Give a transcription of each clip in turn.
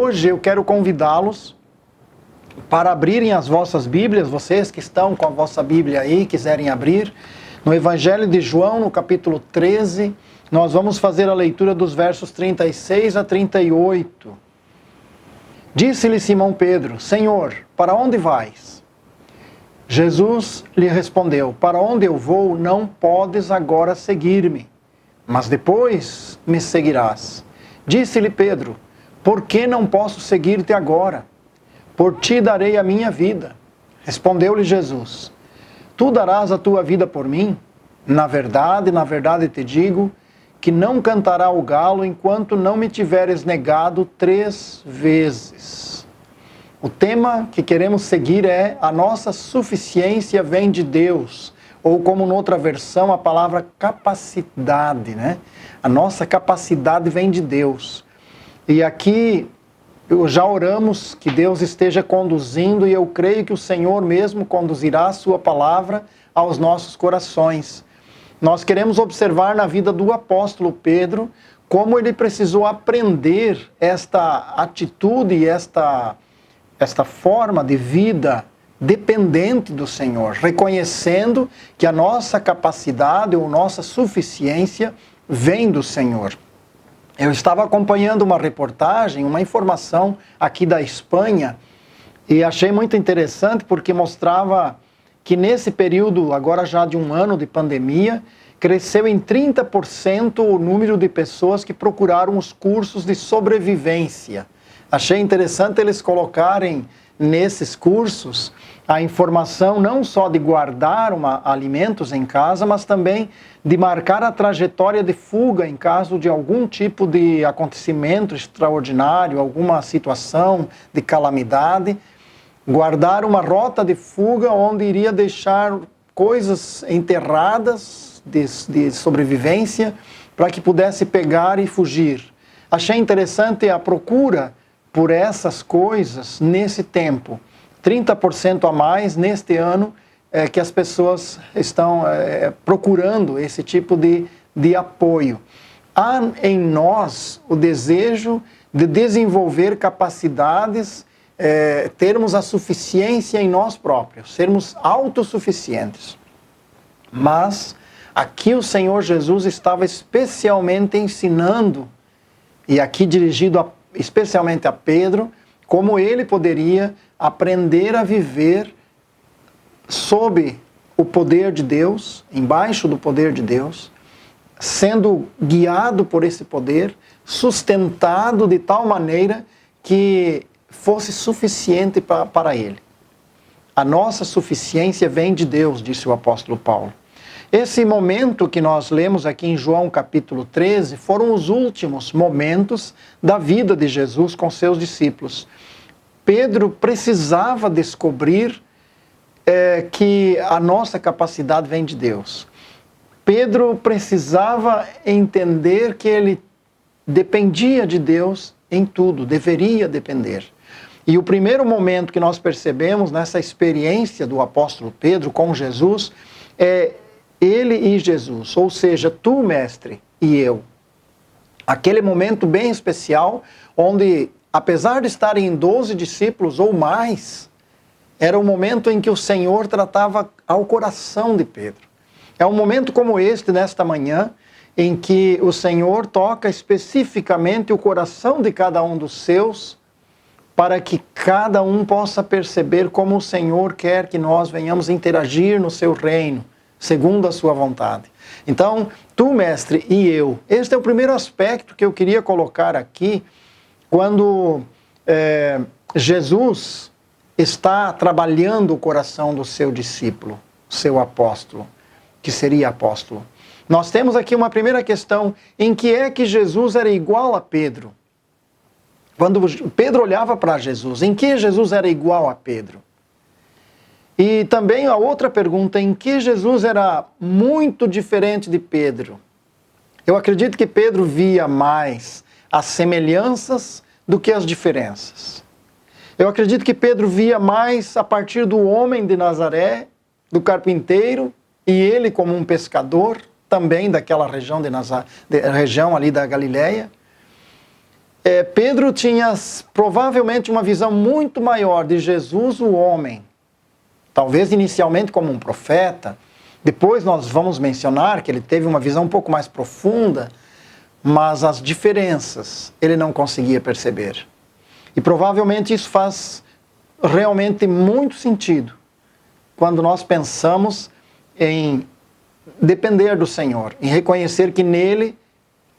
hoje eu quero convidá-los para abrirem as vossas Bíblias, vocês que estão com a vossa Bíblia aí, quiserem abrir, no Evangelho de João, no capítulo 13, nós vamos fazer a leitura dos versos 36 a 38. Disse-lhe Simão Pedro: Senhor, para onde vais? Jesus lhe respondeu: Para onde eu vou, não podes agora seguir-me, mas depois me seguirás. Disse-lhe Pedro: Por que não posso seguir-te agora? Por ti darei a minha vida. Respondeu-lhe Jesus: Tu darás a tua vida por mim? Na verdade te digo, que não cantará o galo enquanto não me tiveres negado 3 vezes. O tema que queremos seguir é: a nossa suficiência vem de Deus. Ou como noutra versão, a palavra capacidade, né? A nossa capacidade vem de Deus. E aqui já oramos que Deus esteja conduzindo, e eu creio que o Senhor mesmo conduzirá a sua palavra aos nossos corações. Nós queremos observar na vida do apóstolo Pedro como ele precisou aprender esta atitude e esta forma de vida dependente do Senhor, reconhecendo que a nossa capacidade ou nossa suficiência vem do Senhor. Eu estava acompanhando uma reportagem, uma informação aqui da Espanha, e achei muito interessante porque mostrava que nesse período, agora já de 1 ano de pandemia, cresceu em 30% o número de pessoas que procuraram os cursos de sobrevivência. Achei interessante eles colocarem nesses cursos a informação não só de guardar alimentos em casa, mas também de marcar a trajetória de fuga em caso de algum tipo de acontecimento extraordinário, alguma situação de calamidade. Guardar uma rota de fuga onde iria deixar coisas enterradas de sobrevivência para que pudesse pegar e fugir. Achei interessante a procura por essas coisas nesse tempo. 30% a mais neste ano que as pessoas estão procurando esse tipo de apoio. Há em nós o desejo de desenvolver capacidades, termos a suficiência em nós próprios, sermos autossuficientes. Mas aqui o Senhor Jesus estava especialmente ensinando, e aqui dirigido especialmente a Pedro, como ele poderia aprender a viver sob o poder de Deus, embaixo do poder de Deus, sendo guiado por esse poder, sustentado de tal maneira que fosse suficiente para ele. A nossa suficiência vem de Deus, disse o apóstolo Paulo. Esse momento que nós lemos aqui em João capítulo 13 foram os últimos momentos da vida de Jesus com seus discípulos. Pedro precisava descobrir que a nossa capacidade vem de Deus. Pedro precisava entender que ele dependia de Deus em tudo, deveria depender. E o primeiro momento que nós percebemos nessa experiência do apóstolo Pedro com Jesus é ele e Jesus, ou seja, tu, mestre, e eu. Aquele momento bem especial onde, apesar de estarem 12 discípulos ou mais, era o momento em que o Senhor tratava ao coração de Pedro. É um momento como este, nesta manhã, em que o Senhor toca especificamente o coração de cada um dos seus, para que cada um possa perceber como o Senhor quer que nós venhamos interagir no seu reino, segundo a sua vontade. Então, tu, mestre, e eu. Este é o primeiro aspecto que eu queria colocar aqui, quando Jesus está trabalhando o coração do seu discípulo, seu apóstolo, que seria apóstolo. Nós temos aqui uma primeira questão: em que é que Jesus era igual a Pedro? Quando Pedro olhava para Jesus, em que Jesus era igual a Pedro? E também a outra pergunta: em que Jesus era muito diferente de Pedro? Eu acredito que Pedro via mais as semelhanças do que as diferenças. Eu acredito que Pedro via mais a partir do homem de Nazaré, do carpinteiro, e ele como um pescador, também daquela região região ali da Galileia. Pedro tinha provavelmente uma visão muito maior de Jesus, o homem. Talvez inicialmente como um profeta. Depois nós vamos mencionar que ele teve uma visão um pouco mais profunda, mas as diferenças ele não conseguia perceber. E provavelmente isso faz realmente muito sentido quando nós pensamos em depender do Senhor, em reconhecer que nele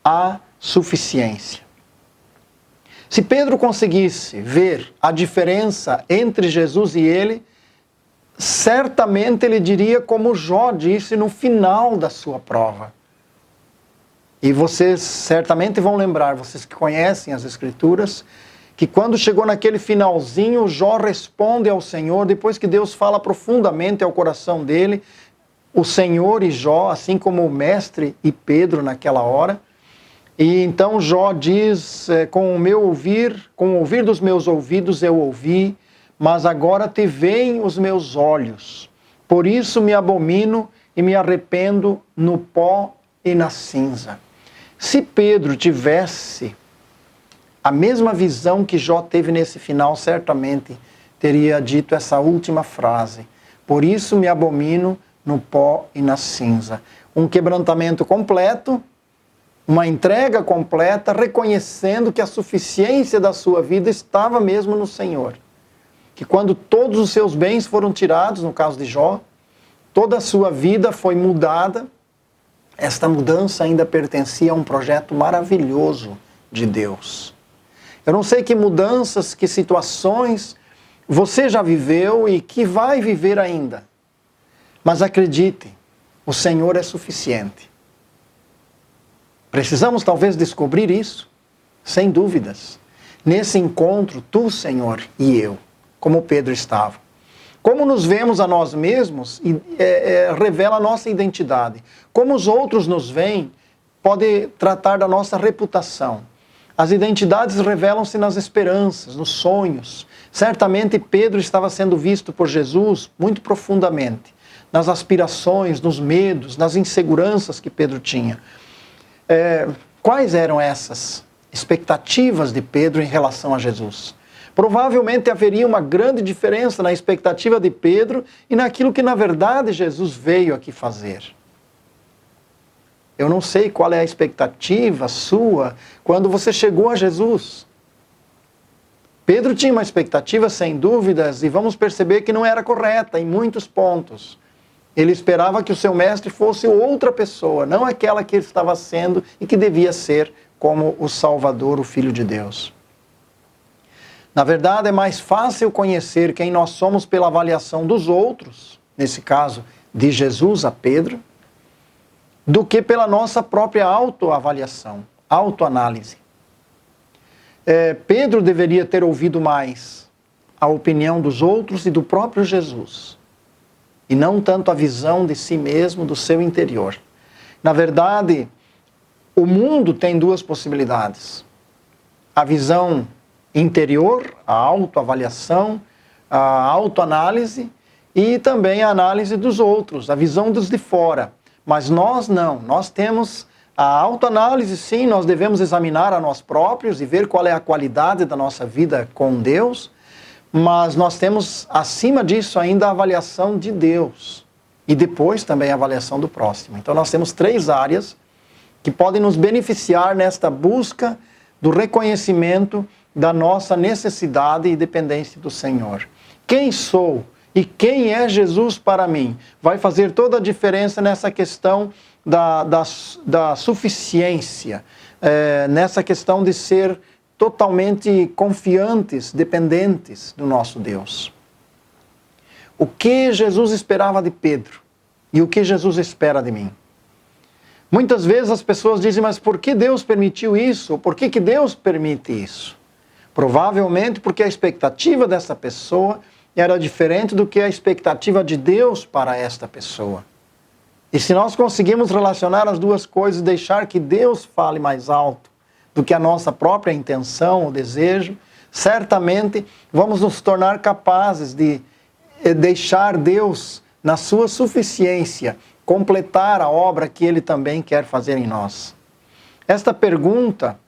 há suficiência. Se Pedro conseguisse ver a diferença entre Jesus e ele, certamente ele diria como Jó disse no final da sua prova. E vocês certamente vão lembrar, vocês que conhecem as Escrituras, que quando chegou naquele finalzinho, Jó responde ao Senhor, depois que Deus fala profundamente ao coração dele, o Senhor e Jó, assim como o mestre e Pedro naquela hora. E então Jó diz, com o ouvir dos meus ouvidos eu ouvi, mas agora te veem os meus olhos. Por isso me abomino e me arrependo no pó e na cinza. Se Pedro tivesse a mesma visão que Jó teve nesse final, certamente teria dito essa última frase. Por isso me abomino no pó e na cinza. Um quebrantamento completo, uma entrega completa, reconhecendo que a suficiência da sua vida estava mesmo no Senhor. Que quando todos os seus bens foram tirados, no caso de Jó, toda a sua vida foi mudada, esta mudança ainda pertencia a um projeto maravilhoso de Deus. Eu não sei que mudanças, que situações você já viveu e que vai viver ainda. Mas acredite, o Senhor é suficiente. Precisamos talvez descobrir isso, sem dúvidas. Nesse encontro, tu, Senhor, e eu, como Pedro estava. Como nos vemos a nós mesmos, revela a nossa identidade. Como os outros nos veem, pode tratar da nossa reputação. As identidades revelam-se nas esperanças, nos sonhos. Certamente Pedro estava sendo visto por Jesus muito profundamente, nas aspirações, nos medos, nas inseguranças que Pedro tinha. Quais eram essas expectativas de Pedro em relação a Jesus? Provavelmente haveria uma grande diferença na expectativa de Pedro e naquilo que na verdade Jesus veio aqui fazer. Eu não sei qual é a expectativa sua quando você chegou a Jesus. Pedro tinha uma expectativa sem dúvidas e vamos perceber que não era correta em muitos pontos. Ele esperava que o seu mestre fosse outra pessoa, não aquela que ele estava sendo e que devia ser como o Salvador, o Filho de Deus. Na verdade, é mais fácil conhecer quem nós somos pela avaliação dos outros, nesse caso, de Jesus a Pedro, do que pela nossa própria autoavaliação, autoanálise. Pedro deveria ter ouvido mais a opinião dos outros e do próprio Jesus, e não tanto a visão de si mesmo, do seu interior. Na verdade, o mundo tem duas possibilidades. A visão interior, a autoavaliação, a autoanálise e também a análise dos outros, a visão dos de fora. Mas nós não, nós temos a autoanálise, sim, nós devemos examinar a nós próprios e ver qual é a qualidade da nossa vida com Deus, mas nós temos, acima disso ainda, a avaliação de Deus e depois também a avaliação do próximo. Então nós temos 3 áreas que podem nos beneficiar nesta busca do reconhecimento da nossa necessidade e dependência do Senhor. Quem sou e quem é Jesus para mim? Vai fazer toda a diferença nessa questão da suficiência, nessa questão de ser totalmente confiantes, dependentes do nosso Deus. O que Jesus esperava de Pedro e o que Jesus espera de mim? Muitas vezes as pessoas dizem, mas por que Deus permitiu isso? Ou por que Deus permite isso? Provavelmente porque a expectativa dessa pessoa era diferente do que a expectativa de Deus para esta pessoa. E se nós conseguimos relacionar as duas coisas e deixar que Deus fale mais alto do que a nossa própria intenção ou desejo, certamente vamos nos tornar capazes de deixar Deus, na sua suficiência, completar a obra que Ele também quer fazer em nós. Esta pergunta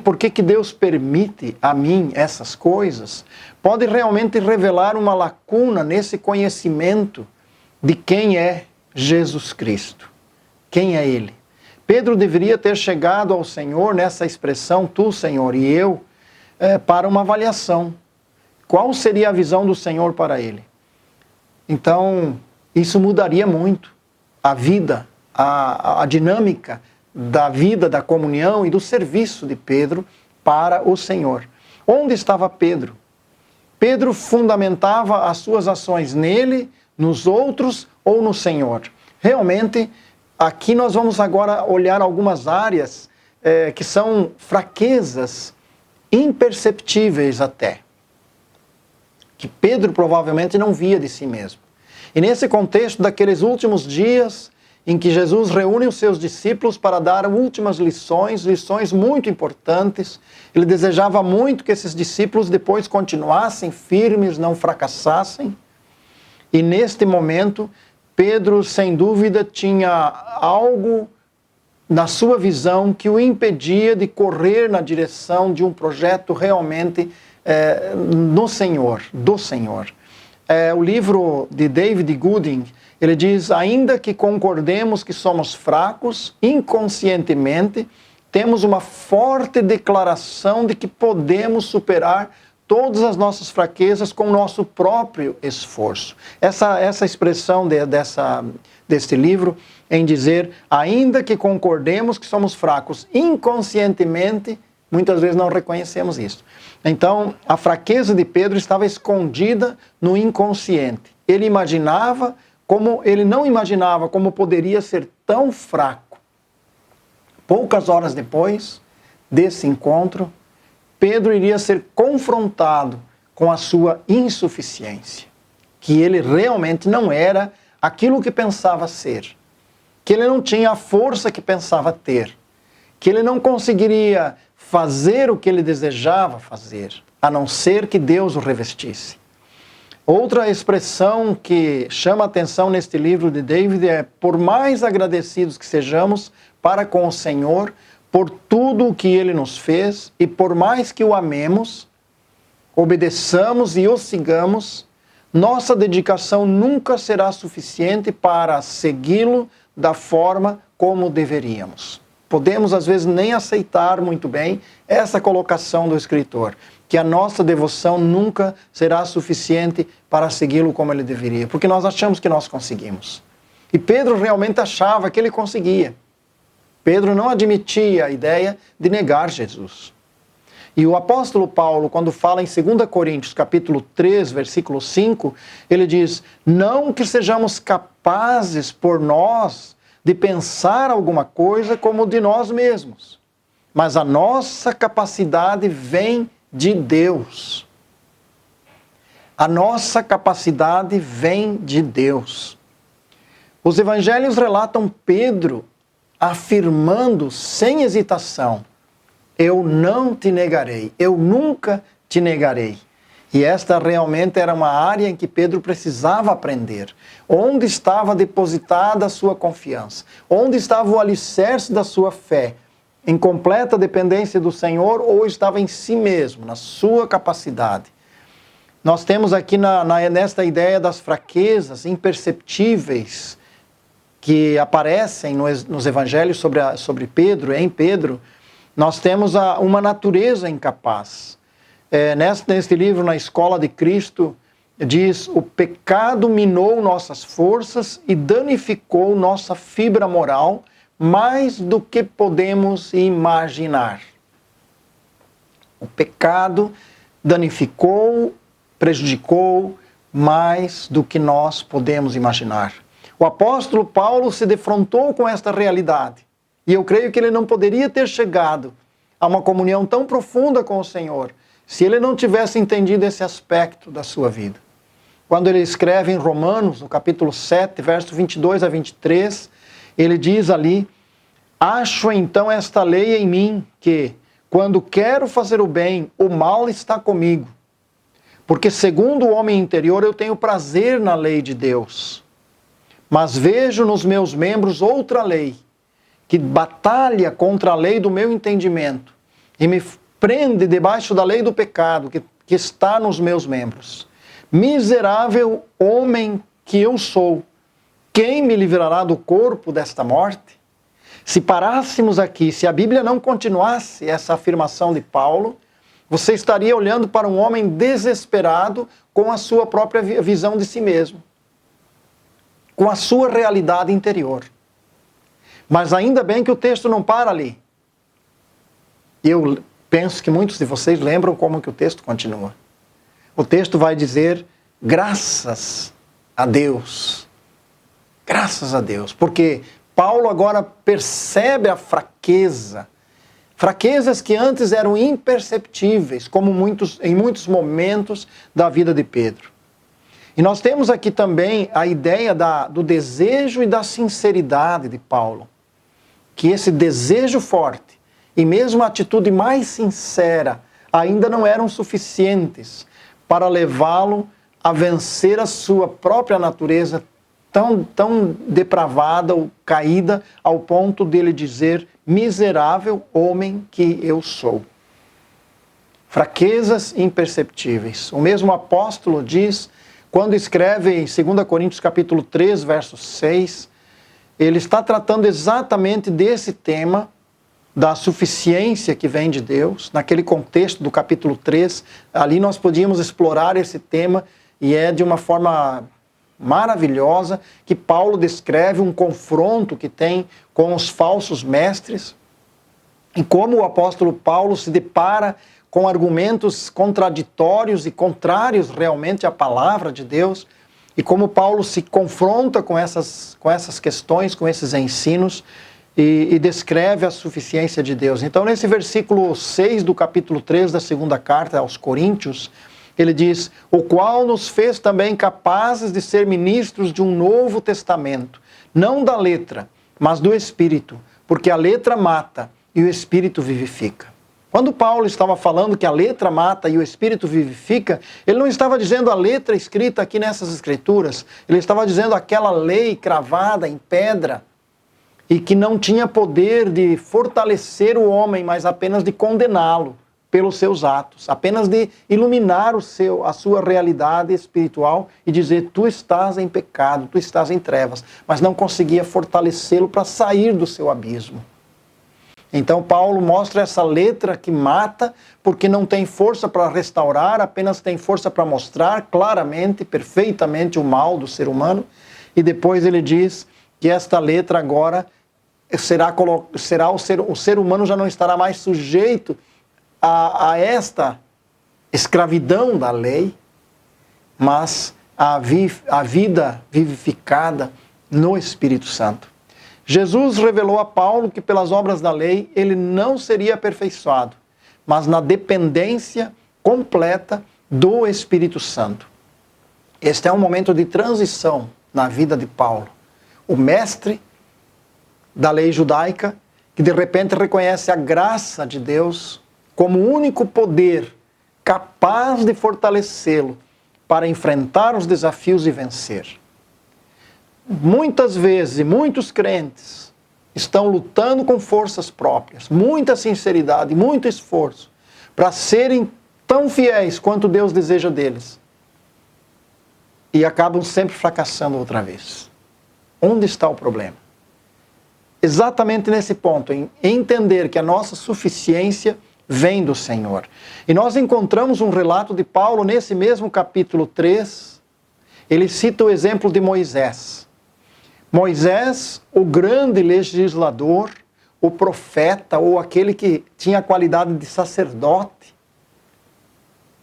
por que Deus permite a mim essas coisas, pode realmente revelar uma lacuna nesse conhecimento de quem é Jesus Cristo. Quem é Ele? Pedro deveria ter chegado ao Senhor nessa expressão, tu, Senhor, e eu, para uma avaliação. Qual seria a visão do Senhor para ele? Então, isso mudaria muito a vida, a dinâmica da vida, da comunhão e do serviço de Pedro para o Senhor. Onde estava Pedro? Pedro fundamentava as suas ações nele, nos outros ou no Senhor. Realmente, aqui nós vamos agora olhar algumas áreas que são fraquezas imperceptíveis até, que Pedro provavelmente não via de si mesmo. E nesse contexto daqueles últimos dias em que Jesus reúne os seus discípulos para dar últimas lições muito importantes, ele desejava muito que esses discípulos depois continuassem firmes, não fracassassem. E neste momento, Pedro, sem dúvida, tinha algo na sua visão que o impedia de correr na direção de um projeto realmente no Senhor, do Senhor. O livro de David Gooding, ele diz, ainda que concordemos que somos fracos, inconscientemente, temos uma forte declaração de que podemos superar todas as nossas fraquezas com o nosso próprio esforço. Essa expressão deste livro em dizer, ainda que concordemos que somos fracos, inconscientemente, muitas vezes não reconhecemos isso. Então, a fraqueza de Pedro estava escondida no inconsciente. Ele não imaginava como poderia ser tão fraco. Poucas horas depois desse encontro, Pedro iria ser confrontado com a sua insuficiência, que ele realmente não era aquilo que pensava ser, que ele não tinha a força que pensava ter, que ele não conseguiria fazer o que ele desejava fazer, a não ser que Deus o revestisse. Outra expressão que chama a atenção neste livro de David é: por mais agradecidos que sejamos para com o Senhor, por tudo o que Ele nos fez, e por mais que o amemos, obedeçamos e o sigamos, nossa dedicação nunca será suficiente para segui-lo da forma como deveríamos. Podemos, às vezes, nem aceitar muito bem essa colocação do escritor, que a nossa devoção nunca será suficiente para segui-lo como ele deveria, porque nós achamos que nós conseguimos. E Pedro realmente achava que ele conseguia. Pedro não admitia a ideia de negar Jesus. E o apóstolo Paulo, quando fala em 2 Coríntios, capítulo 3, versículo 5, ele diz, não que sejamos capazes por nós de pensar alguma coisa como de nós mesmos, mas a nossa capacidade vem de Deus. A nossa capacidade vem de Deus. Os evangelhos relatam Pedro afirmando sem hesitação, eu não te negarei, eu nunca te negarei. E esta realmente era uma área em que Pedro precisava aprender. Onde estava depositada a sua confiança? Onde estava o alicerce da sua fé? Em completa dependência do Senhor ou estava em si mesmo, na sua capacidade? Nós temos aqui nesta ideia das fraquezas imperceptíveis que aparecem nos evangelhos sobre Pedro, em Pedro, nós temos uma natureza incapaz. Neste livro, Na Escola de Cristo, diz, o pecado minou nossas forças e danificou nossa fibra moral mais do que podemos imaginar. O pecado danificou, prejudicou mais do que nós podemos imaginar. O apóstolo Paulo se defrontou com esta realidade. E eu creio que ele não poderia ter chegado a uma comunhão tão profunda com o Senhor se ele não tivesse entendido esse aspecto da sua vida. Quando ele escreve em Romanos, no capítulo 7, verso 22 a 23, ele diz ali, acho então esta lei em mim, que, quando quero fazer o bem, o mal está comigo. Porque segundo o homem interior eu tenho prazer na lei de Deus. Mas vejo nos meus membros outra lei, que batalha contra a lei do meu entendimento, e me prende debaixo da lei do pecado que está nos meus membros. Miserável homem que eu sou, quem me livrará do corpo desta morte? Se parássemos aqui, se a Bíblia não continuasse essa afirmação de Paulo, você estaria olhando para um homem desesperado com a sua própria visão de si mesmo, com a sua realidade interior. Mas ainda bem que o texto não para ali. Eu penso que muitos de vocês lembram como que o texto continua. O texto vai dizer, graças a Deus. Graças a Deus. Porque Paulo agora percebe a fraqueza. Fraquezas que antes eram imperceptíveis, como em muitos momentos da vida de Pedro. E nós temos aqui também a ideia do desejo e da sinceridade de Paulo. Que esse desejo forte e mesmo a atitude mais sincera ainda não eram suficientes para levá-lo a vencer a sua própria natureza tão depravada ou caída ao ponto dele dizer, miserável homem que eu sou. Fraquezas imperceptíveis. O mesmo apóstolo diz, quando escreve em 2 Coríntios capítulo 3, verso 6, ele está tratando exatamente desse tema, da suficiência que vem de Deus, naquele contexto do capítulo 3, ali nós podíamos explorar esse tema, e é de uma forma maravilhosa que Paulo descreve um confronto que tem com os falsos mestres, e como o apóstolo Paulo se depara com argumentos contraditórios e contrários realmente à palavra de Deus, e como Paulo se confronta com essas questões, com esses ensinos, e descreve a suficiência de Deus. Então, nesse versículo 6 do capítulo 3 da segunda carta aos Coríntios, ele diz, o qual nos fez também capazes de ser ministros de um novo testamento, não da letra, mas do Espírito, porque a letra mata e o Espírito vivifica. Quando Paulo estava falando que a letra mata e o Espírito vivifica, ele não estava dizendo a letra escrita aqui nessas escrituras, ele estava dizendo aquela lei cravada em pedra e que não tinha poder de fortalecer o homem, mas apenas de condená-lo pelos seus atos, apenas de iluminar a sua realidade espiritual e dizer, tu estás em pecado, tu estás em trevas, mas não conseguia fortalecê-lo para sair do seu abismo. Então Paulo mostra essa letra que mata, porque não tem força para restaurar, apenas tem força para mostrar claramente, perfeitamente o mal do ser humano, e depois ele diz que esta letra agora o ser humano já não estará mais sujeito a esta escravidão da lei, mas a vida vivificada no Espírito Santo. Jesus revelou a Paulo que pelas obras da lei ele não seria aperfeiçoado, mas na dependência completa do Espírito Santo. Este é um momento de transição na vida de Paulo. O mestre da lei judaica, que de repente reconhece a graça de Deus como o único poder capaz de fortalecê-lo para enfrentar os desafios e vencer. Muitas vezes, muitos crentes estão lutando com forças próprias, muita sinceridade, muito esforço, para serem tão fiéis quanto Deus deseja deles. E acabam sempre fracassando outra vez. Onde está o problema? Exatamente nesse ponto, em entender que a nossa suficiência vem do Senhor. E nós encontramos um relato de Paulo nesse mesmo capítulo 3, ele cita o exemplo de Moisés. Moisés, o grande legislador, o profeta, ou aquele que tinha a qualidade de sacerdote.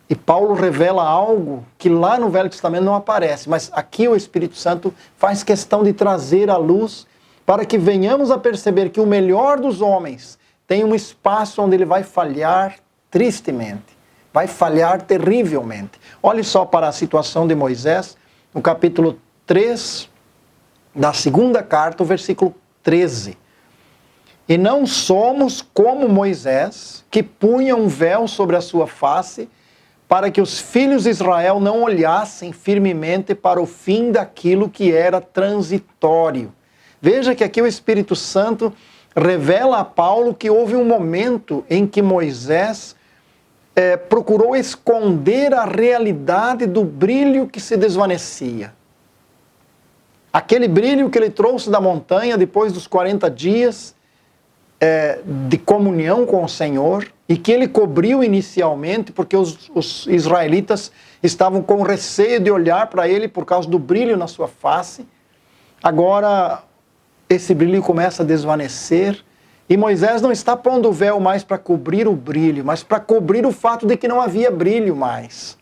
E Paulo revela algo que lá no Velho Testamento não aparece, mas aqui o Espírito Santo faz questão de trazer à luz para que venhamos a perceber que o melhor dos homens tem um espaço onde ele vai falhar tristemente, vai falhar terrivelmente. Olhe só para a situação de Moisés, no capítulo 3 da segunda carta, o versículo 13. E não somos como Moisés, que punha um véu sobre a sua face, para que os filhos de Israel não olhassem firmemente para o fim daquilo que era transitório. Veja que aqui o Espírito Santo revela a Paulo que houve um momento em que Moisés procurou esconder a realidade do brilho que se desvanecia. Aquele brilho que ele trouxe da montanha depois dos 40 dias de comunhão com o Senhor, e que ele cobriu inicialmente porque os israelitas estavam com receio de olhar para ele por causa do brilho na sua face. Agora esse brilho começa a desvanecer e Moisés não está pondo o véu mais para cobrir o brilho, mas para cobrir o fato de que não havia brilho mais.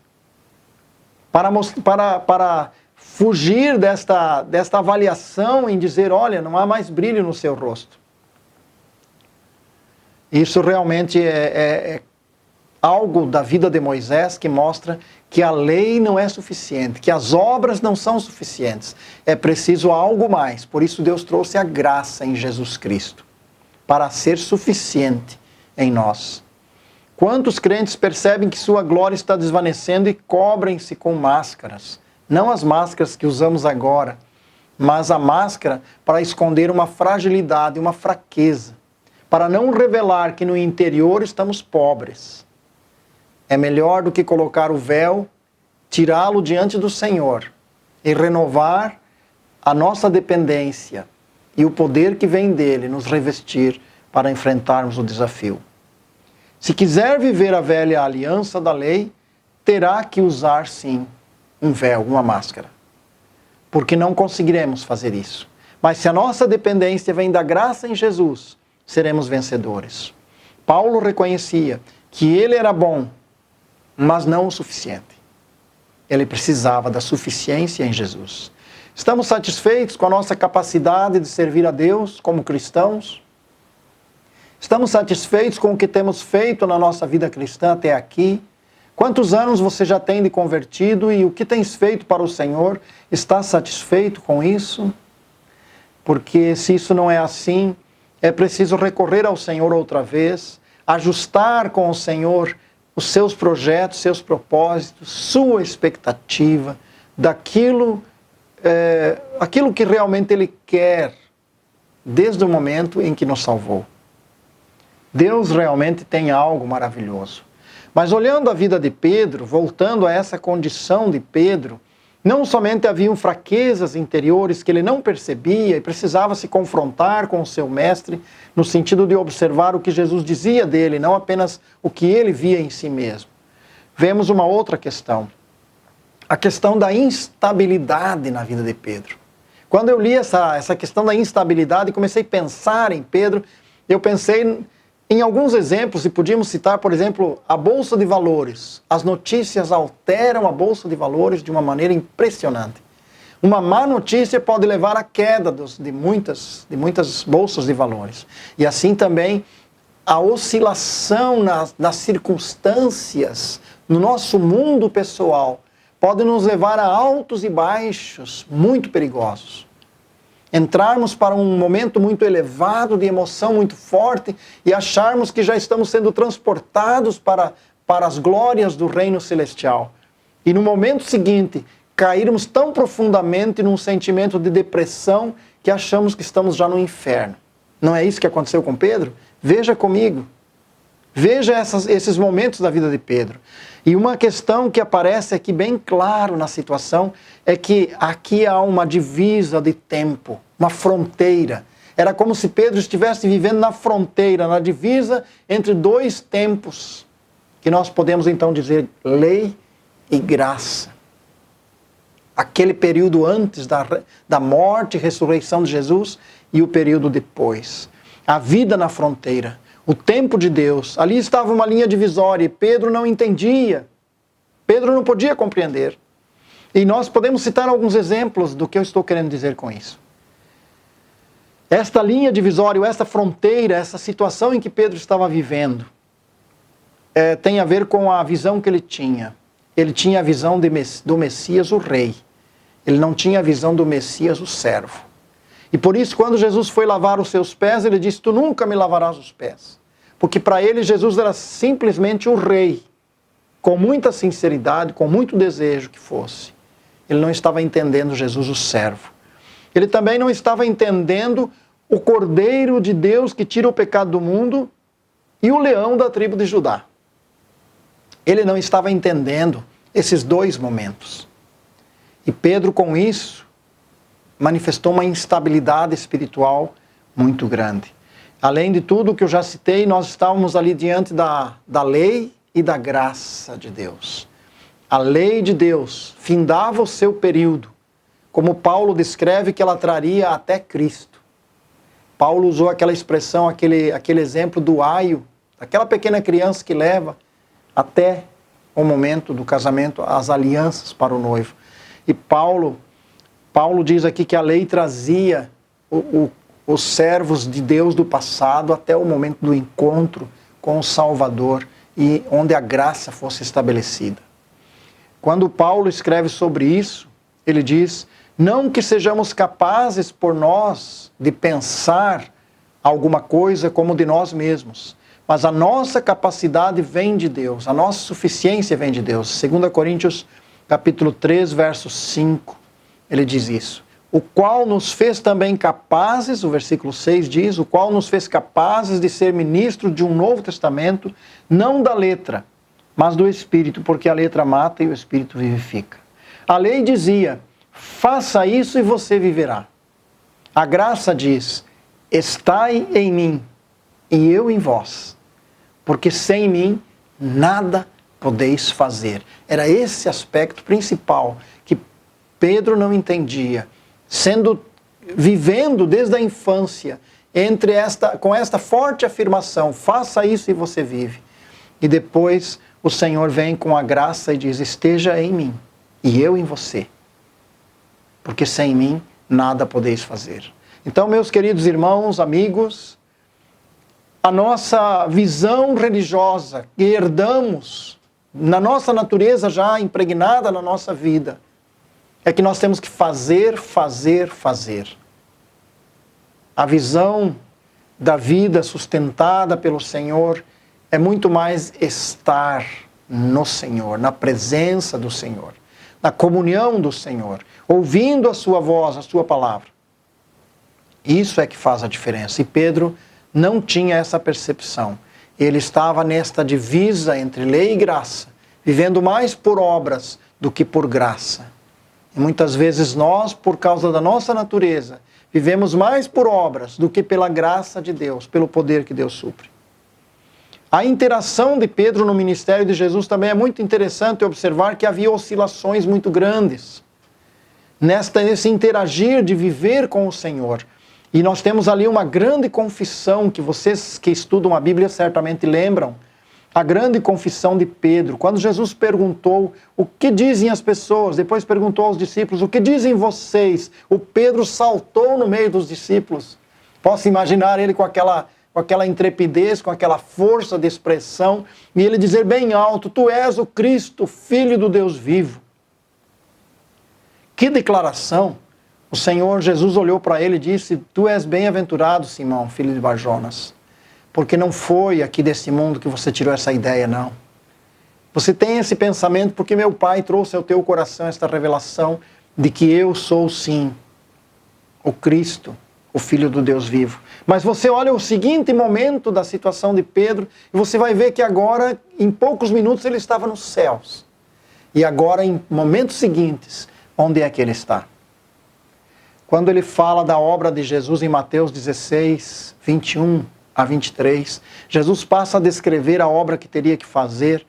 Para fugir desta avaliação em dizer, olha, não há mais brilho no seu rosto. Isso realmente é algo da vida de Moisés que mostra que a lei não é suficiente, que as obras não são suficientes. É preciso algo mais. Por isso Deus trouxe a graça em Jesus Cristo, para ser suficiente em nós. Quantos crentes percebem que sua glória está desvanecendo e cobrem-se com máscaras? Não as máscaras que usamos agora, mas a máscara para esconder uma fragilidade, uma fraqueza, para não revelar que no interior estamos pobres. É melhor do que colocar o véu, tirá-lo diante do Senhor e renovar a nossa dependência e o poder que vem dele nos revestir para enfrentarmos o desafio. Se quiser viver a velha aliança da lei, terá que usar sim um véu, uma máscara. Porque não conseguiremos fazer isso. Mas se a nossa dependência vem da graça em Jesus, seremos vencedores. Paulo reconhecia que ele era bom, mas não o suficiente. Ele precisava da suficiência em Jesus. Estamos satisfeitos com a nossa capacidade de servir a Deus como cristãos? Estamos satisfeitos com o que temos feito na nossa vida cristã até aqui? Quantos anos você já tem de convertido e o que tens feito para o Senhor? Está satisfeito com isso? Porque se isso não é assim, é preciso recorrer ao Senhor outra vez, ajustar com o Senhor os seus projetos, seus propósitos, sua expectativa, aquilo que realmente Ele quer, desde o momento em que nos salvou. Deus realmente tem algo maravilhoso. Mas olhando a vida de Pedro, voltando a essa condição de Pedro, não somente haviam fraquezas interiores que ele não percebia e precisava se confrontar com o seu mestre, no sentido de observar o que Jesus dizia dele, não apenas o que ele via em si mesmo. Vemos uma outra questão, a questão da instabilidade na vida de Pedro. Quando eu li essa questão da instabilidade e comecei a pensar em Pedro, eu pensei em alguns exemplos, e podíamos citar, por exemplo, a Bolsa de Valores. As notícias alteram a Bolsa de Valores de uma maneira impressionante. Uma má notícia pode levar à queda de muitas bolsas de valores. E assim também a oscilação nas circunstâncias, no nosso mundo pessoal, pode nos levar a altos e baixos muito perigosos. Entrarmos para um momento muito elevado, de emoção muito forte, e acharmos que já estamos sendo transportados para as glórias do reino celestial. E no momento seguinte, cairmos tão profundamente num sentimento de depressão que achamos que estamos já no inferno. Não é isso que aconteceu com Pedro? Veja comigo. Veja esses momentos da vida de Pedro. E uma questão que aparece aqui bem claro na situação é que aqui há uma divisa de tempo, uma fronteira. Era como se Pedro estivesse vivendo na fronteira, na divisa entre dois tempos, que nós podemos então dizer lei e graça. Aquele período antes da morte e ressurreição de Jesus e o período depois. A vida na fronteira. O tempo de Deus. Ali estava uma linha divisória e Pedro não entendia. Pedro não podia compreender. E nós podemos citar alguns exemplos do que eu estou querendo dizer com isso. Esta linha divisória, esta fronteira, essa situação em que Pedro estava vivendo, tem a ver com a visão que ele tinha. Ele tinha a visão do Messias, o rei. Ele não tinha a visão do Messias, o servo. E por isso, quando Jesus foi lavar os seus pés, ele disse, tu nunca me lavarás os pés. Porque para ele, Jesus era simplesmente o rei, com muita sinceridade, com muito desejo que fosse. Ele não estava entendendo Jesus, o servo. Ele também não estava entendendo o Cordeiro de Deus que tira o pecado do mundo e o leão da tribo de Judá. Ele não estava entendendo esses dois momentos. E Pedro, com isso, manifestou uma instabilidade espiritual muito grande. Além de tudo que eu já citei, nós estávamos ali diante da lei e da graça de Deus. A lei de Deus findava o seu período, como Paulo descreve que ela traria até Cristo. Paulo usou aquela expressão, aquele exemplo do aio, aquela pequena criança que leva até o momento do casamento as alianças para o noivo. E Paulo diz aqui que a lei trazia os servos de Deus do passado até o momento do encontro com o Salvador e onde a graça fosse estabelecida. Quando Paulo escreve sobre isso, ele diz: não que sejamos capazes por nós de pensar alguma coisa como de nós mesmos, mas a nossa capacidade vem de Deus, a nossa suficiência vem de Deus. 2 Coríntios capítulo 3, verso 5, ele diz isso. O qual nos fez também capazes, o versículo 6 diz, o qual nos fez capazes de ser ministros de um novo testamento, não da letra, mas do Espírito, porque a letra mata e o Espírito vivifica. A lei dizia: faça isso e você viverá. A graça diz: estai em mim e eu em vós, porque sem mim nada podeis fazer. Era esse aspecto principal que Pedro não entendia, vivendo desde a infância com esta forte afirmação: faça isso e você vive. E depois o Senhor vem com a graça e diz: esteja em mim e eu em você, porque sem mim nada podeis fazer. Então, meus queridos irmãos, amigos, a nossa visão religiosa que herdamos na nossa natureza já impregnada na nossa vida é que nós temos que fazer, fazer, fazer. A visão da vida sustentada pelo Senhor é muito mais estar no Senhor, na presença do Senhor, na comunhão do Senhor, ouvindo a sua voz, a sua palavra. Isso é que faz a diferença. E Pedro não tinha essa percepção. Ele estava nesta divisa entre lei e graça, vivendo mais por obras do que por graça. E muitas vezes nós, por causa da nossa natureza, vivemos mais por obras do que pela graça de Deus, pelo poder que Deus supre. A interação de Pedro no ministério de Jesus também é muito interessante observar que havia oscilações muito grandes nesse interagir de viver com o Senhor. E nós temos ali uma grande confissão que vocês que estudam a Bíblia certamente lembram. A grande confissão de Pedro, quando Jesus perguntou o que dizem as pessoas, depois perguntou aos discípulos: o que dizem vocês? O Pedro saltou no meio dos discípulos. Posso imaginar ele com aquela intrepidez, com aquela força de expressão, e ele dizer bem alto: tu és o Cristo, Filho do Deus vivo. Que declaração! O Senhor Jesus olhou para ele e disse: tu és bem-aventurado, Simão, filho de Barjonas, porque não foi aqui desse mundo que você tirou essa ideia, não. Você tem esse pensamento porque meu Pai trouxe ao teu coração esta revelação de que eu sou, sim, o Cristo, o Filho do Deus vivo. Mas você olha o seguinte momento da situação de Pedro e você vai ver que agora, em poucos minutos, ele estava nos céus. E agora, em momentos seguintes, onde é que ele está? Quando ele fala da obra de Jesus em Mateus 16, 21 a 23, Jesus passa a descrever a obra que teria que fazer.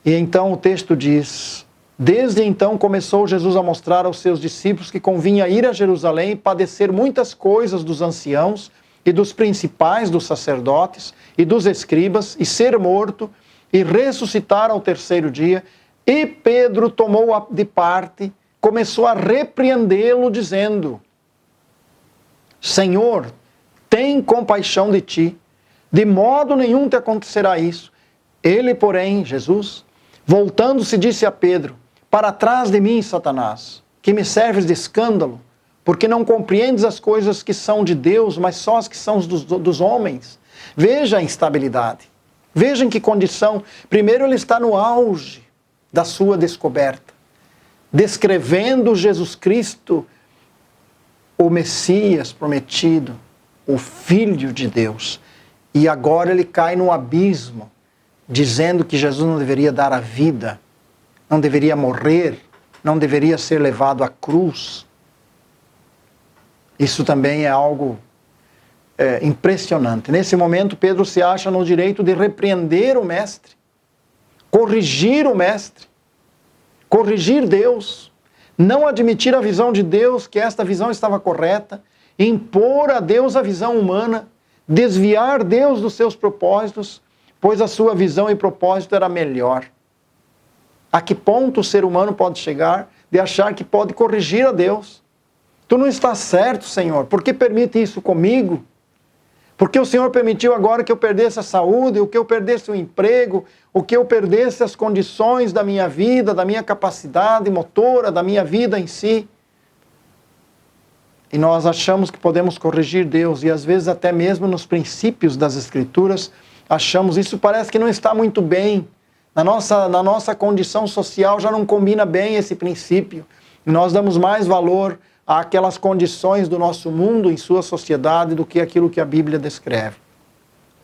E então o texto diz: desde então começou Jesus a mostrar aos seus discípulos que convinha ir a Jerusalém e padecer muitas coisas dos anciãos e dos principais dos sacerdotes e dos escribas, e ser morto e ressuscitar ao terceiro dia. E Pedro tomou-a de parte, começou a repreendê-lo, dizendo: Senhor, tem compaixão de ti, de modo nenhum te acontecerá isso. Ele, porém, Jesus, voltando-se, disse a Pedro: para trás de mim, Satanás, que me serves de escândalo, porque não compreendes as coisas que são de Deus, mas só as que são dos homens. Veja a instabilidade, veja em que condição. Primeiro ele está no auge da sua descoberta, descrevendo Jesus Cristo, o Messias prometido, o Filho de Deus. E agora ele cai no abismo, dizendo que Jesus não deveria dar a vida, não deveria morrer, não deveria ser levado à cruz. Isso também é algo impressionante. Nesse momento, Pedro se acha no direito de repreender o Mestre, corrigir o Mestre, corrigir Deus, não admitir a visão de Deus, que esta visão estava correta, impor a Deus a visão humana, desviar Deus dos seus propósitos, pois a sua visão e propósito era melhor. A que ponto o ser humano pode chegar de achar que pode corrigir a Deus? Tu não estás certo, Senhor. Por que permite isso comigo? Porque o Senhor permitiu agora que eu perdesse a saúde, o que eu perdesse o emprego, o que eu perdesse as condições da minha vida, da minha capacidade motora, da minha vida em si. E nós achamos que podemos corrigir Deus, e às vezes até mesmo nos princípios das Escrituras, achamos isso parece que não está muito bem. Na nossa condição social já não combina bem esse princípio. E nós damos mais valor àquelas condições do nosso mundo, em sua sociedade, do que aquilo que a Bíblia descreve.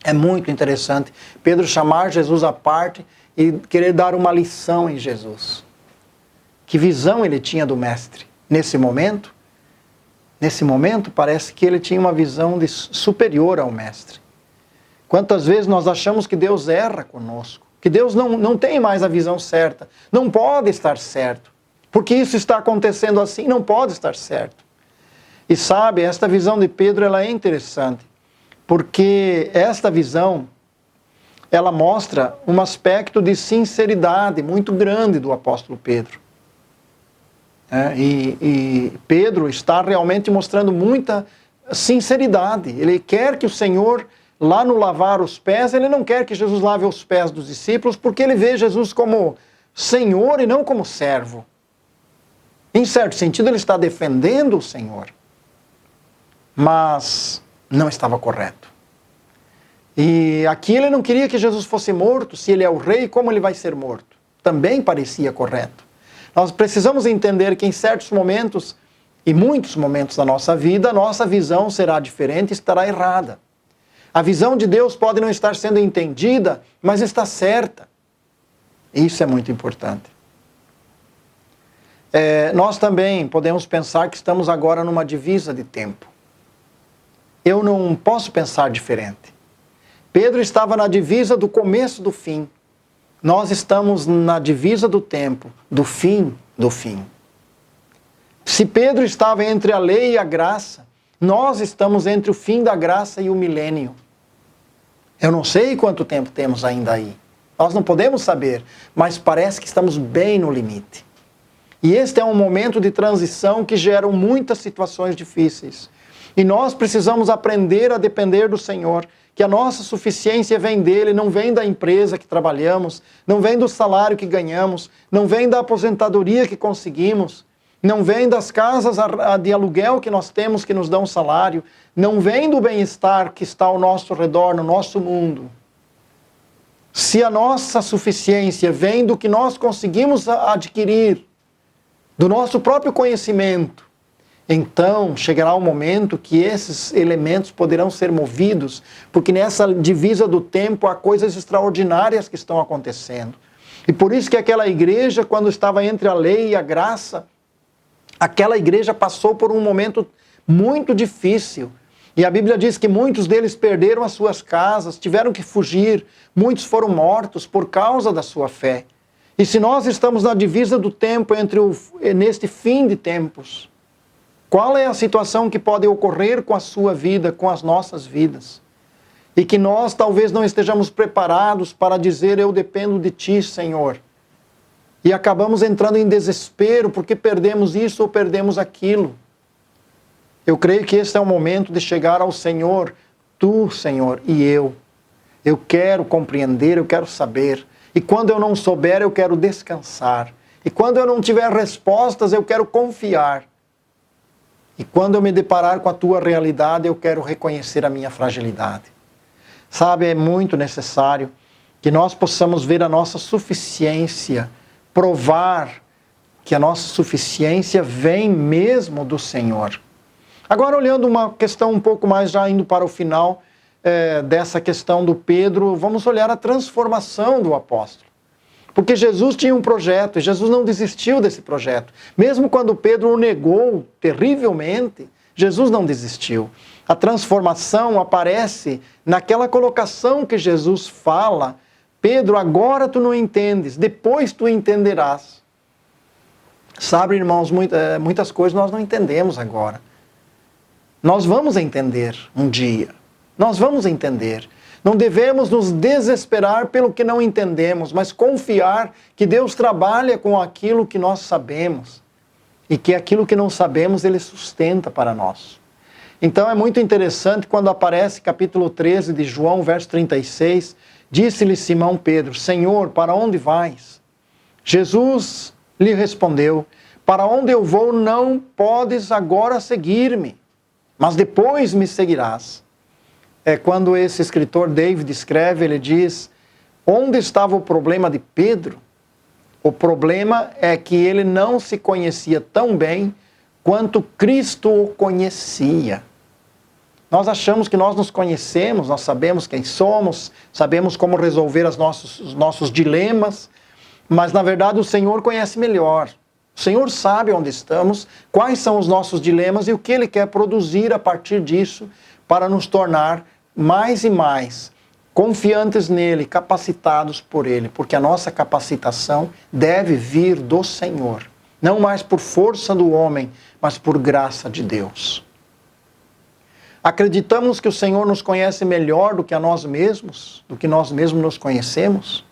É muito interessante Pedro chamar Jesus à parte e querer dar uma lição em Jesus. Que visão ele tinha do Mestre? Nesse momento, parece que ele tinha uma visão superior ao Mestre. Quantas vezes nós achamos que Deus erra conosco, que Deus não tem mais a visão certa, não pode estar certo, porque isso está acontecendo assim, não pode estar certo. E sabe, esta visão de Pedro ela é interessante, porque esta visão, ela mostra um aspecto de sinceridade muito grande do apóstolo Pedro. E Pedro está realmente mostrando muita sinceridade. Ele quer que o Senhor, lá no lavar os pés, ele não quer que Jesus lave os pés dos discípulos, porque ele vê Jesus como Senhor e não como servo. Em certo sentido, ele está defendendo o Senhor, mas não estava correto. E aqui ele não queria que Jesus fosse morto. Se ele é o rei, como ele vai ser morto? Também parecia correto. Nós precisamos entender que em certos momentos, e muitos momentos da nossa vida, a nossa visão será diferente e estará errada. A visão de Deus pode não estar sendo entendida, mas está certa. Isso é muito importante. Nós também podemos pensar que estamos agora numa divisa de tempo. Eu não posso pensar diferente. Pedro estava na divisa do começo do fim. Nós estamos na divisa do tempo, do fim do fim. Se Pedro estava entre a lei e a graça, nós estamos entre o fim da graça e o milênio. Eu não sei quanto tempo temos ainda aí. Nós não podemos saber, mas parece que estamos bem no limite. E este é um momento de transição que gera muitas situações difíceis. E nós precisamos aprender a depender do Senhor, que a nossa suficiência vem dele, não vem da empresa que trabalhamos, não vem do salário que ganhamos, não vem da aposentadoria que conseguimos, não vem das casas de aluguel que nós temos que nos dão salário, não vem do bem-estar que está ao nosso redor, no nosso mundo. Se a nossa suficiência vem do que nós conseguimos adquirir, do nosso próprio conhecimento, então chegará um momento que esses elementos poderão ser movidos, porque nessa divisa do tempo há coisas extraordinárias que estão acontecendo. E por isso que aquela igreja, quando estava entre a lei e a graça, aquela igreja passou por um momento muito difícil. E a Bíblia diz que muitos deles perderam as suas casas, tiveram que fugir, muitos foram mortos por causa da sua fé. E se nós estamos na divisa do tempo, neste fim de tempos, qual é a situação que pode ocorrer com a sua vida, com as nossas vidas? E que nós talvez não estejamos preparados para dizer, eu dependo de Ti, Senhor. E acabamos entrando em desespero porque perdemos isso ou perdemos aquilo. Eu creio que esse é o momento de chegar ao Senhor, Tu, Senhor, e eu. Eu quero compreender, eu quero saber. E quando eu não souber, eu quero descansar. E quando eu não tiver respostas, eu quero confiar. E quando eu me deparar com a Tua realidade, eu quero reconhecer a minha fragilidade. Sabe, é muito necessário que nós possamos ver a nossa suficiência, provar que a nossa suficiência vem mesmo do Senhor. Agora, olhando uma questão um pouco mais, já indo para o final dessa questão do Pedro, vamos olhar a transformação do apóstolo. Porque Jesus tinha um projeto, e Jesus não desistiu desse projeto. Mesmo quando Pedro o negou terrivelmente, Jesus não desistiu. A transformação aparece naquela colocação que Jesus fala: Pedro, agora tu não entendes, depois tu entenderás. Sabe, irmãos, muitas coisas nós não entendemos agora. Nós vamos entender um dia. Nós vamos entender. Não devemos nos desesperar pelo que não entendemos, mas confiar que Deus trabalha com aquilo que nós sabemos. E que aquilo que não sabemos, Ele sustenta para nós. Então é muito interessante quando aparece capítulo 13 de João, verso 36, disse-lhe Simão Pedro: Senhor, para onde vais? Jesus lhe respondeu: para onde eu vou não podes agora seguir-me, mas depois me seguirás. Quando esse escritor David escreve, ele diz: onde estava o problema de Pedro? O problema é que ele não se conhecia tão bem quanto Cristo o conhecia. Nós achamos que nós nos conhecemos, nós sabemos quem somos, sabemos como resolver os nossos dilemas, mas na verdade o Senhor conhece melhor. O Senhor sabe onde estamos, quais são os nossos dilemas e o que Ele quer produzir a partir disso para nos tornar mais e mais confiantes nele, capacitados por Ele, porque a nossa capacitação deve vir do Senhor, não mais por força do homem, mas por graça de Deus. Acreditamos que o Senhor nos conhece melhor do que a nós mesmos, do que nós mesmos nos conhecemos?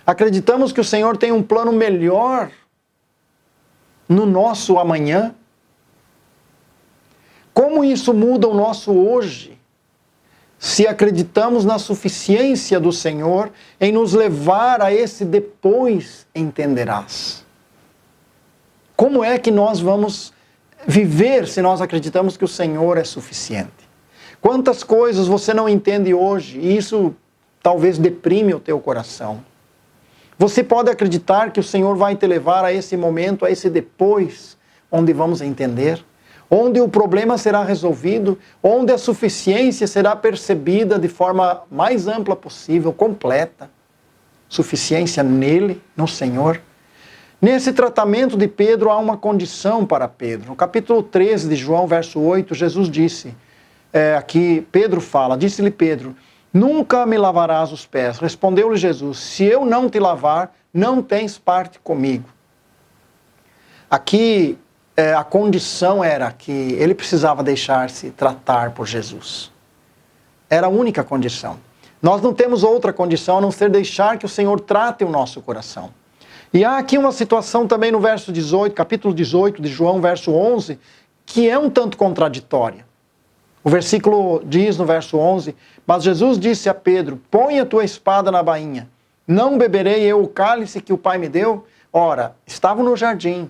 Acreditamos que o Senhor tem um plano melhor no nosso amanhã? Como isso muda o nosso hoje? Se acreditamos na suficiência do Senhor em nos levar a esse depois entenderás. Como é que nós vamos viver se nós acreditamos que o Senhor é suficiente? Quantas coisas você não entende hoje e isso talvez deprime o teu coração. Você pode acreditar que o Senhor vai te levar a esse momento, a esse depois, onde vamos entender, onde o problema será resolvido, onde a suficiência será percebida de forma mais ampla possível, completa. Suficiência nele, no Senhor. Nesse tratamento de Pedro há uma condição para Pedro. No capítulo 13 de João, verso 8, Jesus disse, aqui Pedro fala, disse-lhe Pedro: nunca me lavarás os pés. Respondeu-lhe Jesus: se eu não te lavar, não tens parte comigo. Aqui a condição era que ele precisava deixar-se tratar por Jesus. Era a única condição. Nós não temos outra condição a não ser deixar que o Senhor trate o nosso coração. E há aqui uma situação também no verso 18, capítulo 18 de João, verso 11, que é um tanto contraditória. O versículo diz no verso 11, mas Jesus disse a Pedro: põe a tua espada na bainha, não beberei eu o cálice que o Pai me deu? Ora, estavam no jardim,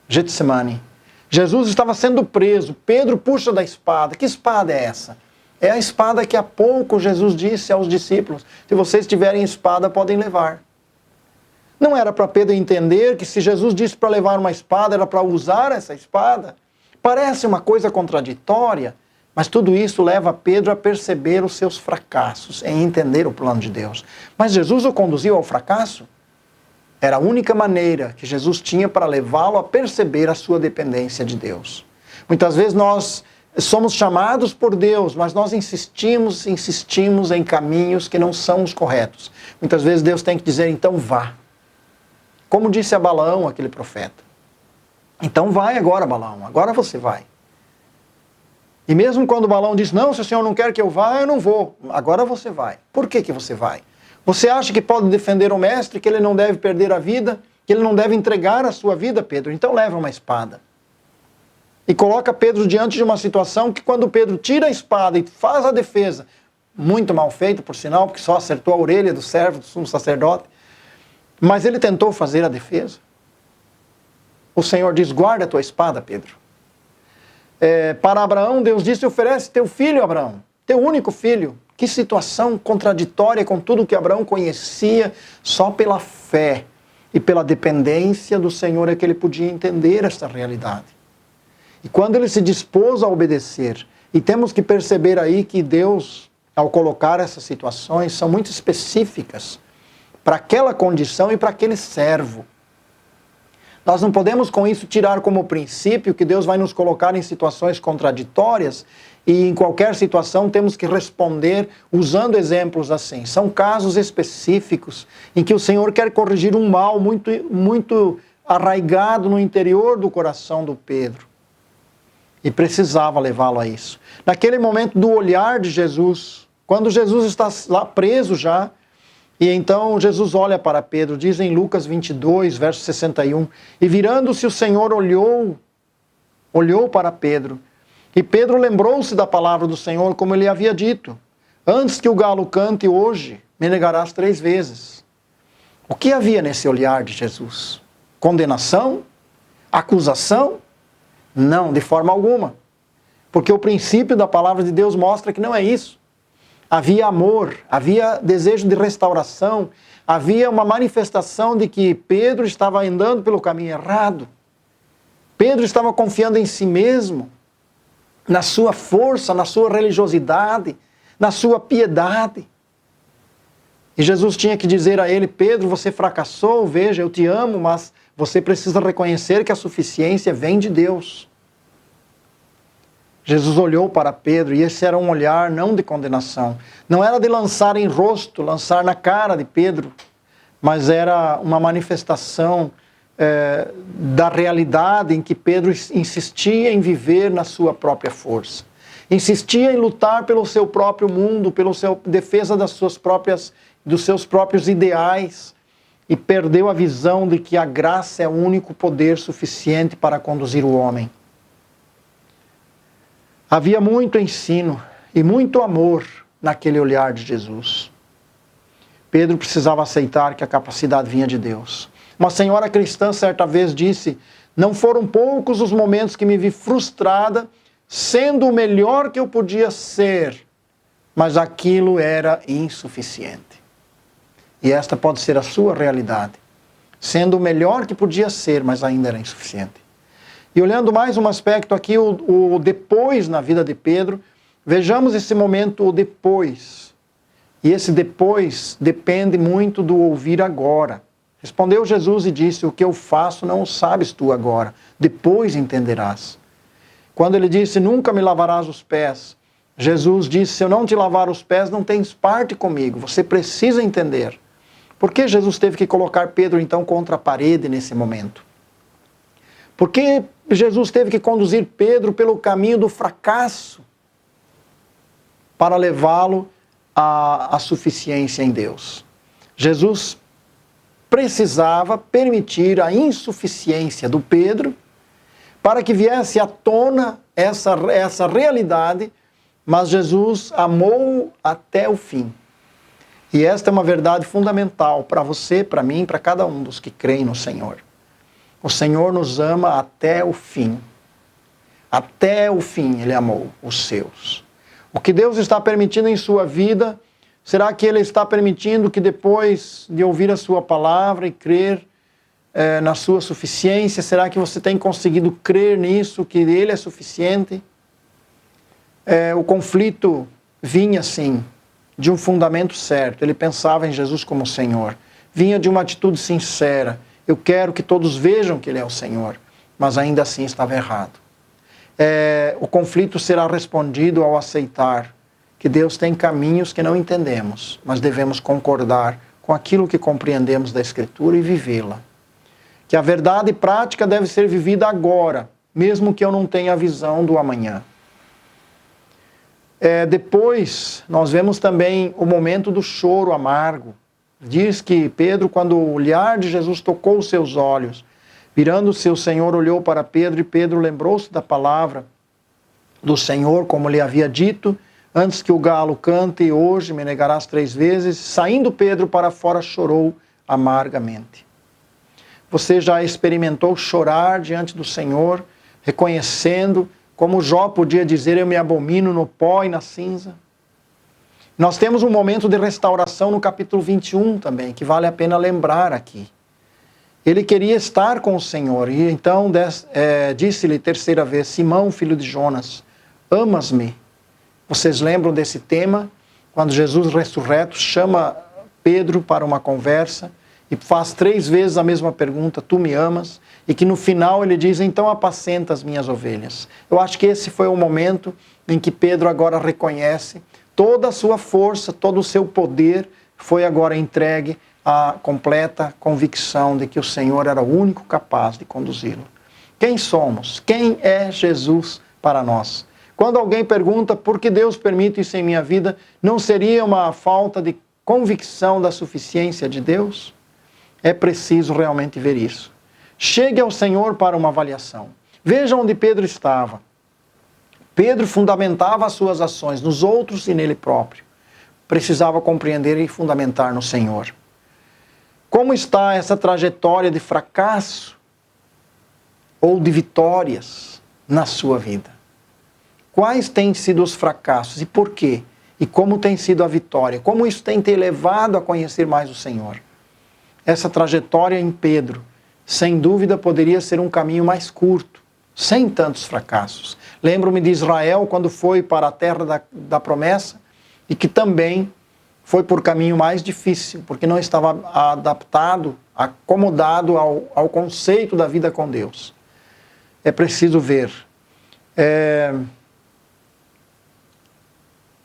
Getsemane. Jesus estava sendo preso, Pedro puxa da espada. Que espada é essa? É a espada que há pouco Jesus disse aos discípulos: se vocês tiverem espada, podem levar. Não era para Pedro entender que se Jesus disse para levar uma espada, era para usar essa espada? Parece uma coisa contraditória, mas tudo isso leva Pedro a perceber os seus fracassos, em entender o plano de Deus. Mas Jesus o conduziu ao fracasso? Era a única maneira que Jesus tinha para levá-lo a perceber a sua dependência de Deus. Muitas vezes nós somos chamados por Deus, mas nós insistimos em caminhos que não são os corretos. Muitas vezes Deus tem que dizer: então vá. Como disse a Balaão, aquele profeta. Então vai agora, Balaão, agora você vai. E mesmo quando Balaão diz: não, se o Senhor não quer que eu vá, eu não vou. Agora você vai. Por que você vai? Você acha que pode defender o mestre, que ele não deve perder a vida, que ele não deve entregar a sua vida, Pedro? Então leva uma espada. E coloca Pedro diante de uma situação que quando Pedro tira a espada e faz a defesa, muito mal feita, por sinal, porque só acertou a orelha do servo do sumo sacerdote, mas ele tentou fazer a defesa. O Senhor diz: guarda a tua espada, Pedro. Para Abraão, Deus disse: oferece teu filho, Abraão, teu único filho. Que situação contraditória com tudo que Abraão conhecia. Só pela fé e pela dependência do Senhor é que ele podia entender esta realidade. E quando ele se dispôs a obedecer, e temos que perceber aí que Deus, ao colocar essas situações, são muito específicas para aquela condição e para aquele servo. Nós não podemos com isso tirar como princípio que Deus vai nos colocar em situações contraditórias e em qualquer situação temos que responder usando exemplos assim. São casos específicos em que o Senhor quer corrigir um mal muito arraigado no interior do coração do Pedro. E precisava levá-lo a isso. Naquele momento do olhar de Jesus, quando Jesus está lá preso já, e então Jesus olha para Pedro, diz em Lucas 22, verso 61, e virando-se o Senhor olhou para Pedro, e Pedro lembrou-se da palavra do Senhor, como ele havia dito, antes que o galo cante hoje, me negarás 3 vezes. O que havia nesse olhar de Jesus? Condenação? Acusação? Não, de forma alguma. Porque o princípio da palavra de Deus mostra que não é isso. Havia amor, havia desejo de restauração, havia uma manifestação de que Pedro estava andando pelo caminho errado. Pedro estava confiando em si mesmo, na sua força, na sua religiosidade, na sua piedade. E Jesus tinha que dizer a ele: Pedro, você fracassou, veja, eu te amo, mas você precisa reconhecer que a suficiência vem de Deus. Jesus olhou para Pedro e esse era um olhar não de condenação. Não era de lançar em rosto, lançar na cara de Pedro, mas era uma manifestação da realidade em que Pedro insistia em viver na sua própria força. Insistia em lutar pelo seu próprio mundo, pela defesa dos seus próprios ideais e perdeu a visão de que a graça é o único poder suficiente para conduzir o homem. Havia muito ensino e muito amor naquele olhar de Jesus. Pedro precisava aceitar que a capacidade vinha de Deus. Uma senhora cristã certa vez disse: não foram poucos os momentos que me vi frustrada, sendo o melhor que eu podia ser, mas aquilo era insuficiente. E esta pode ser a sua realidade. Sendo o melhor que podia ser, mas ainda era insuficiente. E olhando mais um aspecto aqui, o depois na vida de Pedro, vejamos esse momento, o depois. E esse depois depende muito do ouvir agora. Respondeu Jesus e disse: o que eu faço não o sabes tu agora, depois entenderás. Quando ele disse: nunca me lavarás os pés, Jesus disse: se eu não te lavar os pés, não tens parte comigo, você precisa entender. Por que Jesus teve que colocar Pedro então contra a parede nesse momento? Por que Jesus teve que conduzir Pedro pelo caminho do fracasso para levá-lo à suficiência em Deus? Jesus precisava permitir a insuficiência do Pedro para que viesse à tona essa realidade, mas Jesus amou até o fim. E esta é uma verdade fundamental para você, para mim, para cada um dos que creem no Senhor. O Senhor nos ama até o fim. Até o fim Ele amou os seus. O que Deus está permitindo em sua vida, será que Ele está permitindo que depois de ouvir a sua palavra e crer na sua suficiência, será que você tem conseguido crer nisso, que Ele é suficiente? O conflito vinha sim de um fundamento certo. Ele pensava em Jesus como Senhor. Vinha de uma atitude sincera. Eu quero que todos vejam que Ele é o Senhor, mas ainda assim estava errado. O conflito será respondido ao aceitar que Deus tem caminhos que não entendemos, mas devemos concordar com aquilo que compreendemos da Escritura e vivê-la. Que a verdade prática deve ser vivida agora, mesmo que eu não tenha a visão do amanhã. Depois, nós vemos também o momento do choro amargo. Diz que Pedro, quando o olhar de Jesus tocou os seus olhos, virando-se o Senhor olhou para Pedro e Pedro lembrou-se da palavra do Senhor, como lhe havia dito, antes que o galo cante, hoje me negarás 3 vezes. Saindo Pedro para fora, chorou amargamente. Você já experimentou chorar diante do Senhor, reconhecendo, como Jó podia dizer, eu me abomino no pó e na cinza? Nós temos um momento de restauração no capítulo 21 também, que vale a pena lembrar aqui. Ele queria estar com o Senhor. E então disse-lhe terceira vez: Simão, filho de Jonas, amas-me? Vocês lembram desse tema? Quando Jesus ressurreto chama Pedro para uma conversa e faz 3 vezes a mesma pergunta: tu me amas? E que no final ele diz: então apacenta as minhas ovelhas. Eu acho que esse foi o momento em que Pedro agora reconhece toda a sua força, todo o seu poder foi agora entregue à completa convicção de que o Senhor era o único capaz de conduzi-lo. Quem somos? Quem é Jesus para nós? Quando alguém pergunta por que Deus permite isso em minha vida, não seria uma falta de convicção da suficiência de Deus? É preciso realmente ver isso. Chegue ao Senhor para uma avaliação. Veja onde Pedro estava. Pedro fundamentava as suas ações nos outros e nele próprio. Precisava compreender e fundamentar no Senhor. Como está essa trajetória de fracasso ou de vitórias na sua vida? Quais têm sido os fracassos e por quê? E como tem sido a vitória? Como isso tem te levado a conhecer mais o Senhor? Essa trajetória em Pedro, sem dúvida, poderia ser um caminho mais curto, sem tantos fracassos. Lembro-me de Israel quando foi para a terra da promessa e que também foi por caminho mais difícil, porque não estava adaptado, acomodado ao conceito da vida com Deus. É preciso ver.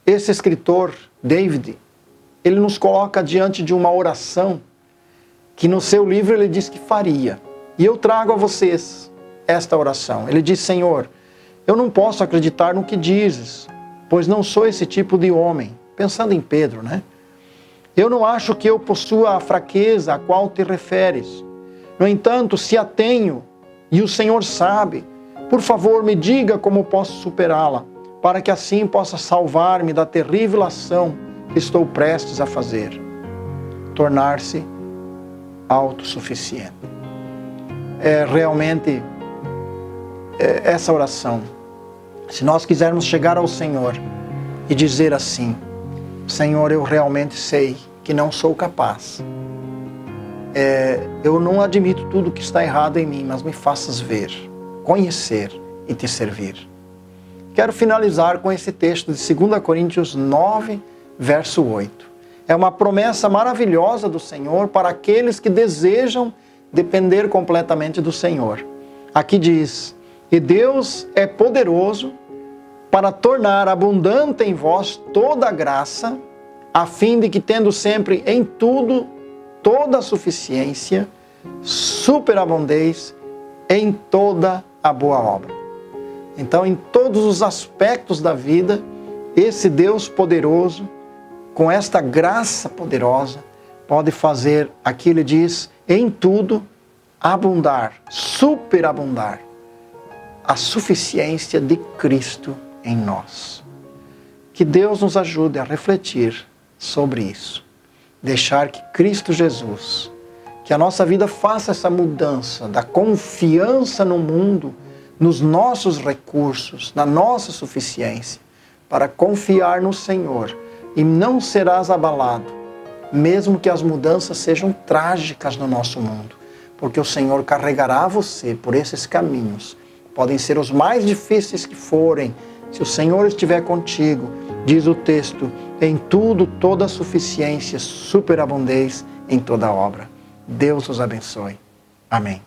Esse escritor, David, ele nos coloca diante de uma oração que no seu livro ele diz que faria. E eu trago a vocês esta oração. Ele diz: Senhor, eu não posso acreditar no que dizes, pois não sou esse tipo de homem. Pensando em Pedro, né? Eu não acho que eu possua a fraqueza a qual te referes. No entanto, se a tenho, e o Senhor sabe, por favor, me diga como posso superá-la, para que assim possa salvar-me da terrível ação que estou prestes a fazer. Tornar-se autossuficiente. Realmente, essa oração, se nós quisermos chegar ao Senhor e dizer assim: Senhor, eu realmente sei que não sou capaz. Eu não admito tudo que está errado em mim, mas me faças ver, conhecer e te servir. Quero finalizar com esse texto de 2 Coríntios 9, verso 8. É uma promessa maravilhosa do Senhor para aqueles que desejam depender completamente do Senhor. Aqui diz: e Deus é poderoso para tornar abundante em vós toda a graça, a fim de que, tendo sempre em tudo toda a suficiência, superabundeis em toda a boa obra. Então, em todos os aspectos da vida, esse Deus poderoso, com esta graça poderosa, pode fazer, aqui ele diz, em tudo, abundar, superabundar, a suficiência de Cristo em nós. Que Deus nos ajude a refletir sobre isso. Deixar que Cristo Jesus, que a nossa vida faça essa mudança da confiança no mundo, nos nossos recursos, na nossa suficiência, para confiar no Senhor, e não serás abalado, mesmo que as mudanças sejam trágicas no nosso mundo, porque o Senhor carregará você por esses caminhos. Podem ser os mais difíceis que forem, se o Senhor estiver contigo, diz o texto, em tudo toda a suficiência, superabundez em toda obra. Deus os abençoe. Amém.